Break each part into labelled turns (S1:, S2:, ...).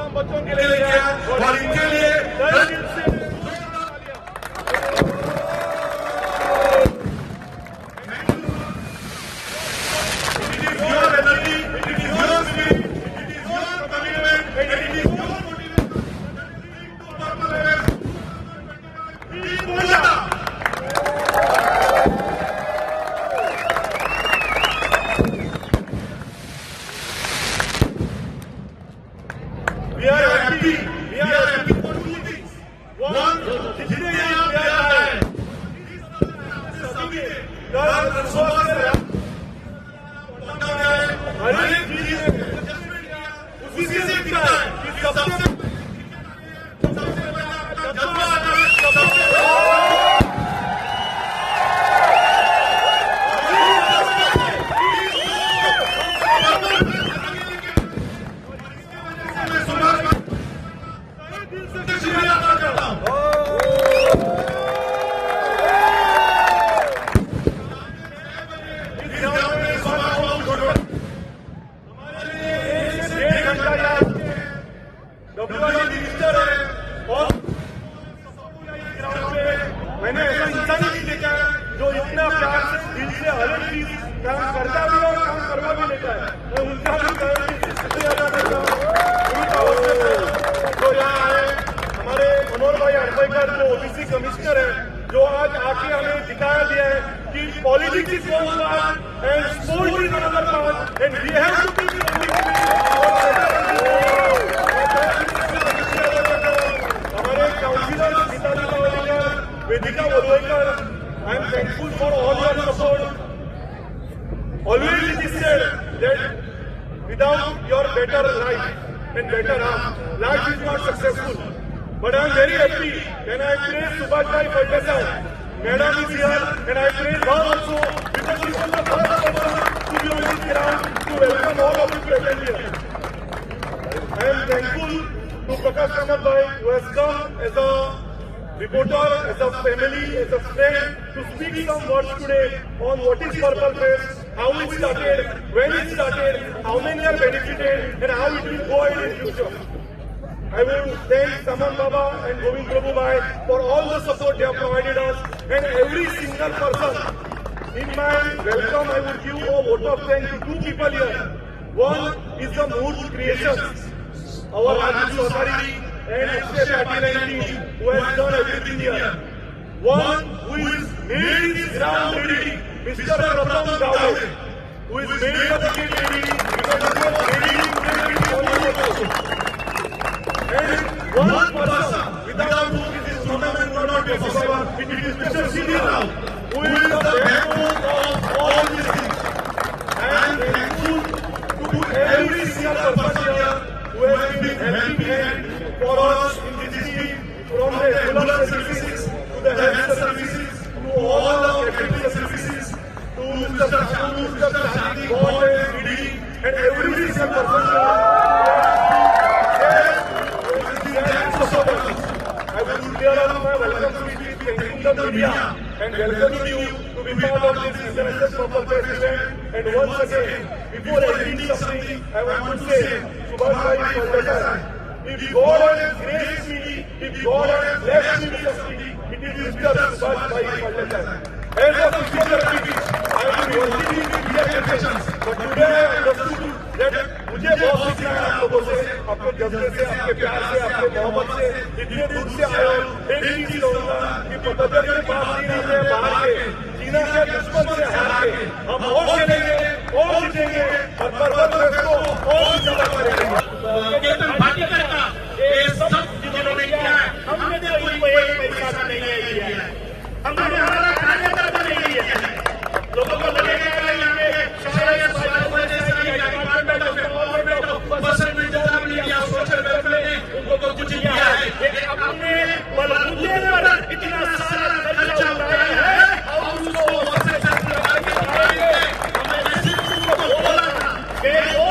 S1: तमाम बच्चों के लिए है और इनके लिए तहे दिल से We are happy for two things. One, जितने यहाँ प्यार है, सभी डर विश्वास से हर एक चीज उसी से दिखता है कि सबसे मैंने ऐसा इंसान नहीं देखा है जो इतना प्यार से दिल से हर एक चीज काम करता भी और काम करवा भी लेता है। मैं उनका भी शुक्रिया अदा करता हूँ। तो यहाँ आए हमारे मनोहर भाई हड़पईकर जो ओबीसी कमिश्नर है, जो आज आके हमें दिखाया दिया है कि politics is one part and sport is another part and we have to be हमारे councillor Vedika Volekar, I am thankful for all your support. Always it is said that without your better life and better arm, life is not successful. But I am very happy and I praise Subhash Bhai Phadke. Madam is here and I praise her also because she was the first person to be on this ground to welcome all of you to attend here. I am thankful to Prakash Kamat Bhai who has come as a reporter, as a family, as a friend, to speak some words today on what is Purple Fest, how it started, when it started, how many are benefited, and how it will go ahead in future. I will thank Saman Baba and Govind Prabhu Bhai for all the support they have provided us, and every single person. In my welcome, I would give a vote of thanks to two people here. One is the Mood Creations, our Raju Chaudhary and Akshay Patil and team who has done everything here. One who is made his ground ready, Mr. Pratham Gawde, who is made the ticket ready because he was ready to make it possible. And one person without whom this tournament would not be possible, it is Mr. Sidi Rao, who is the backbone of all these things. I am thankful to every single person here who has been helping hand for us in this team, from the regular services to the health services to all the capital services to Mr. Shanu, Mr. Shadi, God and PD and every single person. I will clear up my welcome speech thanking the media and welcoming you to be part of this International Purple Fest event. And once again, before ending something, I want to say, Subhash Bhai Phadke, if God has graced me, if God has blessed me with something, it is Mr. Subhash Bhai Phadke. As a physiotherapist, I have been working with rehabilitations, but today I understood that मुझे बहुत सीखना है आप लोगों से, आपके जज्बे से, आपके प्यार से, आपके मोहब्बत से, इतने दूर से आए हो। एक चीज कहूँगा कि पतंजलि के पास नहीं आते हैं बाहर के, चीना के दुश्मन से हार के, हम और खेलेंगे, और जीतेंगे, और पर्वत फेस्ट को और ज्यादा करेंगे। केतन भाटिकर का ये सब जिन्होंने किया है, हमने तो कोई पैसा नहीं दिया है, हमने हमारा कार्यकर्ता नहीं दिया है। लोगों को लगेगा कि ये शायद बसन में ज्यादा मीडिया सोशल वेलफेयर उनको तो कुछ किया है, लेकिन अपने बलबूते पर इतना सारा खर्चा उठाया है और उसको सबसे हमें सिर्फ उनको बोला था कि वो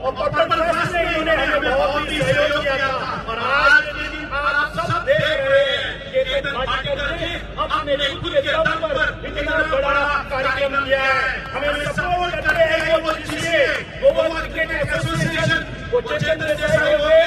S1: और पर्पल फेस्ट ने इन्होंने हमें बहुत ही सहयोग किया था। और आज के दिन आप सब देख रहे हैं कि केतन भाटिकर ने अपने खुद के दम पर इतना बड़ा कार्यक्रम किया है। हमें सपोर्ट करते हैं वो जिससे गोवा क्रिकेट एसोसिएशन को चेतन जैसे हुए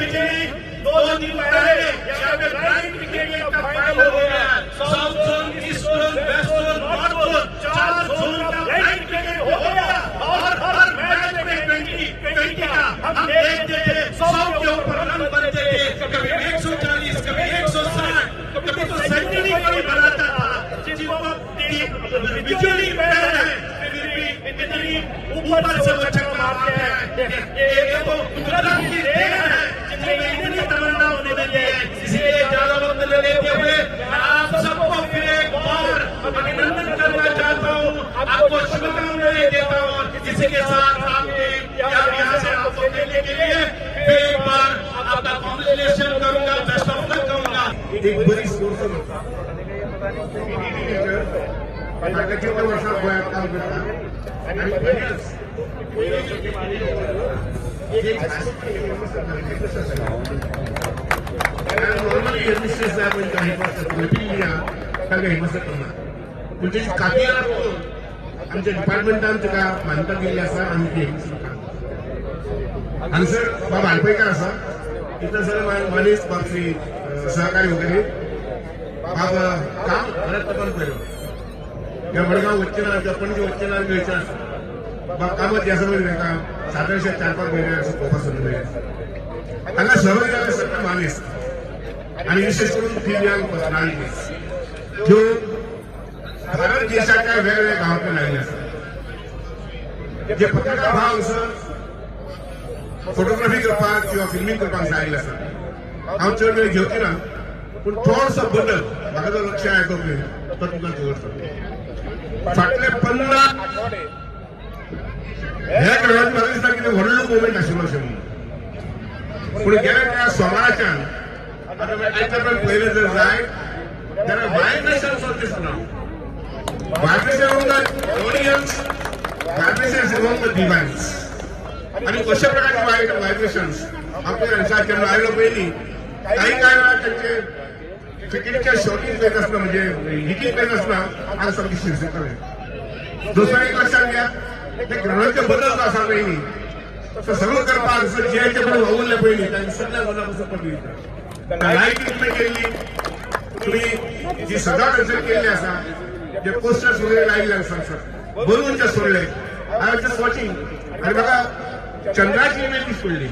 S1: पिछले 2 दिन पहले यहाँ पे ड्राइंग क्रिकेट का फाइनल हो गया। South zone, east zone, west zone, north zone, 4 zone का ड्राइंग क्रिकेट हो गया और हर मैच में 20 का हम देखते थे 100 के ऊपर रन बनते थे, कभी 140, कभी 160, कभी तो सेंचुरी कोई बनाता था। जिसको विजुअली बेहतर है इतनी ऊपर से वो छक्का मारते हैं। ये तो कुदरत की देन है जिसमें इतनी तमन्ना होने लगी है। इसलिए ज्यादा वक्त लेते हुए मैं आप सबको फिर एक बार अभिनंदन करना चाहता हूँ, आपको शुभकामनाएं देता हूँ। इसी के साथ आपके यहाँ से आपको मिलने के लिए फिर एक बार आपका कांग्रेचुलेशन करूंगा, बेस्ट ऑफ लक कहूंगा।
S2: एक बरी स्पोर्ट्स होता आता किती वर्षात वयात काम करतात आणि पहिल्याच नॉर्मली एडमिनिस्ट्रेशन साहेब काही वर्षात मीटिंग या सगळे मस्त करणार पण त्याची कापी आमच्या डिपार्टमेंटान तुका मान्यता दिली आसा आनी ती हांगसर बाब आलपयकार आसा इथं सर मनीस बाबशी सहकारी वगैरे बाब काम बऱ्याच पण पडलं या वडगाव वच्चेनार किंवा पणजी वच्चेनार घ्यायचं असतं बाब कामच या समज का साधारणशे 4-5 महिने असं कोपासून मिळेल हांगा सहभागी जाले सगळं मानीस आणि विशेष करून दिव्यांग पर्सनॅलिटीज ज्यो भारत देशाच्या वेगवेगळ्या गावातून आलेले असतात जे पत्रकार भाव हांगसर फोटोग्राफी करपाक किंवा फिल्मिंग करपाक आयिल्ले असतात हांव चड वेळ घेवची ना पूण थोडसो बदल म्हाका जो लक्ष आयकप तो तुमकां दवरता फाटले 15 ह्या काळात म्हाका दिसता कितें व्हडलो मुवमेंट आशिल्लो अशें म्हणून पूण गेल्या त्या सोमाराच्यान आयच्या पयलें जर जाय जाल्यार vibrations of these ground vibration of the audience vibrations among the divines आणि कशा प्रकारचे व्हायब्रेशन्स आपल्या देशात जेन्ना आयलो पयलीं काही काय वेळा त्यांचे क्रिकेटच्या शॉटिंग पेज असणं म्हणजे हिटिंग पेज असणं आज सारखी शिरशिरता दुसरं एक लक्षात घ्या ते ग्रहांचे बदल जो असा पयलीं तो सगळं करपाक जेचे पण वावुरले पयलीं तांणी सगळ्या बदलापासून पडली लायट ट्रिटमेंट केल्ली तुम्ही जी सजावट हांगसर केल्ली आसा जे पोस्टर्स वगैरे लायिल्ले आसा बलून जे सोडले आय वॉज जस्ट वॉचिंग आणि म्हाका चंद्राची इमेज दिसली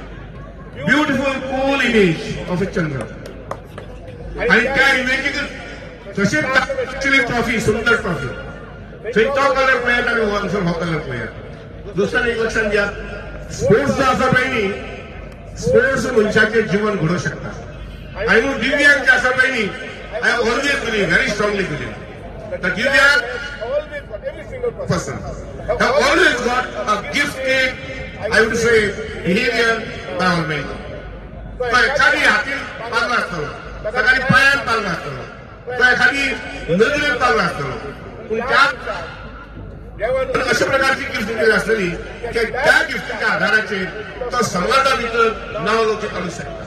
S2: beautiful cool image of a चंद्र आणि त्या इमेजीक तशीच ट्रॉफी सुंदर ट्रॉफी थंय तो कलर पळयात आनी हांगसर हो कलर पळयात दुसरें एक लक्षात घ्या स्पोर्ट्स जो आसा पळय स्पोर्ट्स मनशाचें जीवन घडोवंक शकता आनी म्हणून दिव्यांग जे आसा पळय I have always believe very strongly believe the दिव्यांग person have always got a gifted, I would say, behavior environment. तो एखादी हातीन पालना असतलो, तो एखादी पायान पालना असतलो, तो एखादी नजरेन पालना असतलो. पूण त्या अशा प्रकारची गिफ्ट दिली असलेली की त्या गिफ्टीच्या आधाराचेर तो समाजा भितर नाव लोक काडूंक शकता.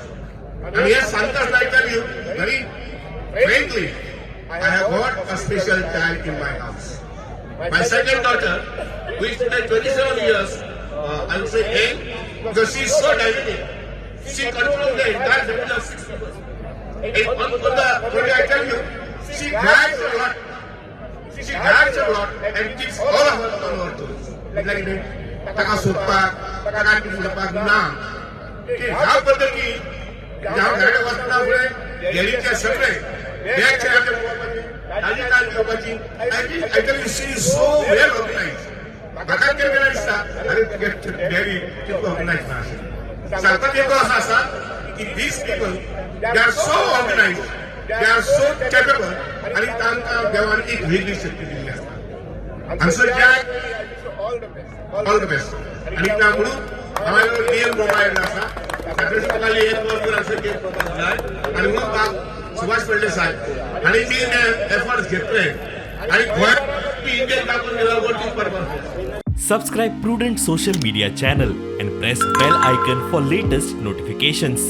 S2: आणि हे सांगता आसतना I tell you very frankly I have got a special child in my house. My second daughter, who is today 27 years, I would say young, because she is so dynamic. She controls the entire family of 6 people. And on the I tell you, she drags a lot. She drags a lot and keeps all of us on her toes. Like taka sopak, taka tipudapak na. ह्या पद्धती ज्या घराच्या वाचना पुढे गेलीच्या सगळे बॅगचे राजकारण लोकांची I tell you she is so well organised म्हाका कितें केलें दिसता अरे डेरी कितलो ऑर्गनाइज ना अशें सांगपाक येतो असो आसा की these people they are so organised they are so capable आणि तांकां देवान एक वेगळी शक्ती दिल्ली आसता हांगसर जॅक ऑल द बेस्ट आणि त्या म्हणून हांवें रियल मोबायल आसा सगळे सकाळी एक वर हांगसर केक करपाक जाय आणि मग सुभाष फळदे साहेब आणि ती एफर्ट्स घेतले आणि गोंयांत इंडियन दाखवून दिला वोटिंग करपाक.
S3: Subscribe Prudent social media channel and press bell icon for latest notifications.